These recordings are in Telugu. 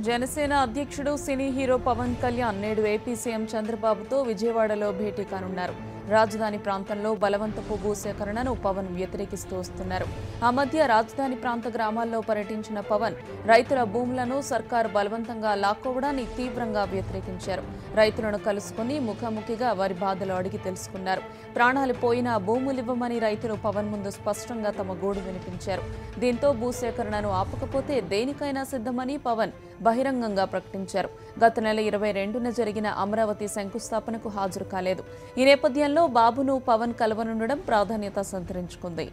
జనసేన అధ్యక్షుడు సినీ హీరో పవన్ కళ్యాణ్ నేడు ఏపీ సీఎం చంద్రబాబుతో విజయవాడలో భేటీ కానున్నారు. రాజధాని ప్రాంతంలో బలవంతపు భూసేకరణను పవన్ వ్యతిరేకిస్తూ వస్తున్నారు. ఆ మధ్య రాజధాని ప్రాంత గ్రామాల్లో పర్యటించిన పవన్ రైతుల భూములను సర్కారు బలవంతంగా లాక్కోవడాన్ని తీవ్రంగా వ్యతిరేకించారు. రైతులను కలుసుకుని ముఖాముఖిగా వారి బాధలు అడిగి తెలుసుకున్నారు. ప్రాణాలు పోయినా భూములివ్వమని రైతులు పవన్ ముందు స్పష్టంగా తమ గోడు వినిపించారు. దీంతో భూసేకరణను ఆపకపోతే దేనికైనా సిద్ధమని పవన్ బహిరంగంగా ప్రకటించారు. గత నెల 22న జరిగిన అమరావతి శంకుస్థాపనకు హాజరు కాలేదు. ఈ నేపథ్యంలో బాబును పవన్ కలవనుండడం ప్రాధాన్యత సంతరించుకుంది.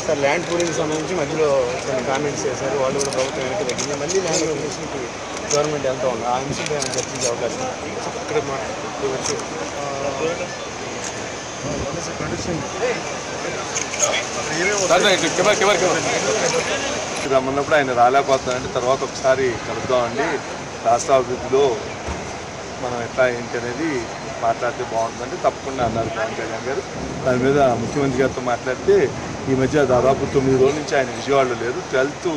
సార్ ల్యాండ్ పూలింగ్ సంబంధించి మధ్యలో కొన్ని కామెంట్స్ చేశారు. వాళ్ళు కూడా ప్రభుత్వం వెనక్కి తగ్గింది. మళ్ళీ ల్యాండ్ పూలింగ్కి గవర్నమెంట్ వెళ్తూ ఉంది. ఆ అంశంపై ఏమైనా చర్చించే అవకాశం ఇక్కడ రమ్మన్నప్పుడు ఆయన రాలేకపోతున్నారంటే తర్వాత ఒకసారి కలుద్దామండి, రాష్ట్ర అభివృద్ధిలో మనం ఎట్లా ఏంటి అనేది మాట్లాడితే బాగుంటుందంటే తప్పకుండా అన్నారు పవన్ కళ్యాణ్ గారు. దాని మీద ముఖ్యమంత్రి గారితో మాట్లాడితే ఈ మధ్య దాదాపు 9 రోజుల నుంచి ఆయన విజయవాడలో లేరు. 12th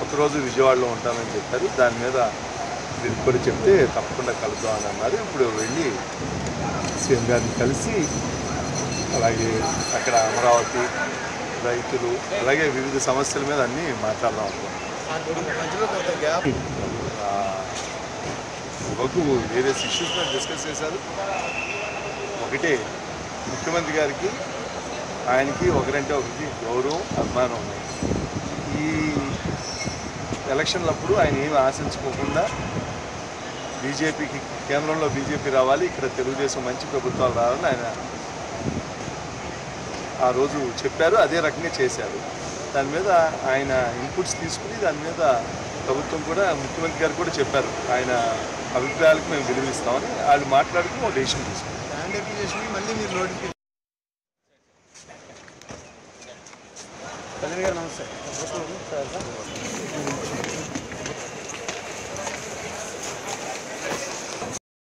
ఒకరోజు విజయవాడలో ఉంటానని చెప్పారు. దాని మీద దీనికి కూడా చెప్తే తప్పకుండా కలుద్దామని అన్నారు. ఇప్పుడు వెళ్ళి సీఎం గారిని కలిసి అలాగే అక్కడ అమరావతి రైతులు అలాగే వివిధ సమస్యల మీద అన్నీ మాట్లాడదాం వరకు వేరే ఇష్యూస్ మీద డిస్కస్ చేశారు. ఒకటే ముఖ్యమంత్రి గారికి ఆయనకి ఒకరంటే ఒకరికి గౌరవం అభిమానం ఉన్నాయి. ఈ ఎలక్షన్లప్పుడు ఆయన ఏమి ఆశించుకోకుండా బీజేపీకి కేంద్రంలో బీజేపీ రావాలి, ఇక్కడ తెలుగుదేశం మంచి ప్రభుత్వాలు రావాలని ఆయన ఆ రోజు చెప్పారు. అదే రకంగా చేశారు. దాని మీద ఆయన ఇన్పుట్స్ తీసుకుని దాని మీద ప్రభుత్వం కూడా ముఖ్యమంత్రి గారు కూడా చెప్పారు ఆయన అభిప్రాయాలకు మేము విలువిస్తామని. వాళ్ళు మాట్లాడుకుని ఒక డెసిషన్ తీసుకున్నారు. ల్యాండ్ అప్లికేషన్ మళ్ళీ మీరు నోటిఫికేషన్. కళ్యాణ్ గారు నమస్తే.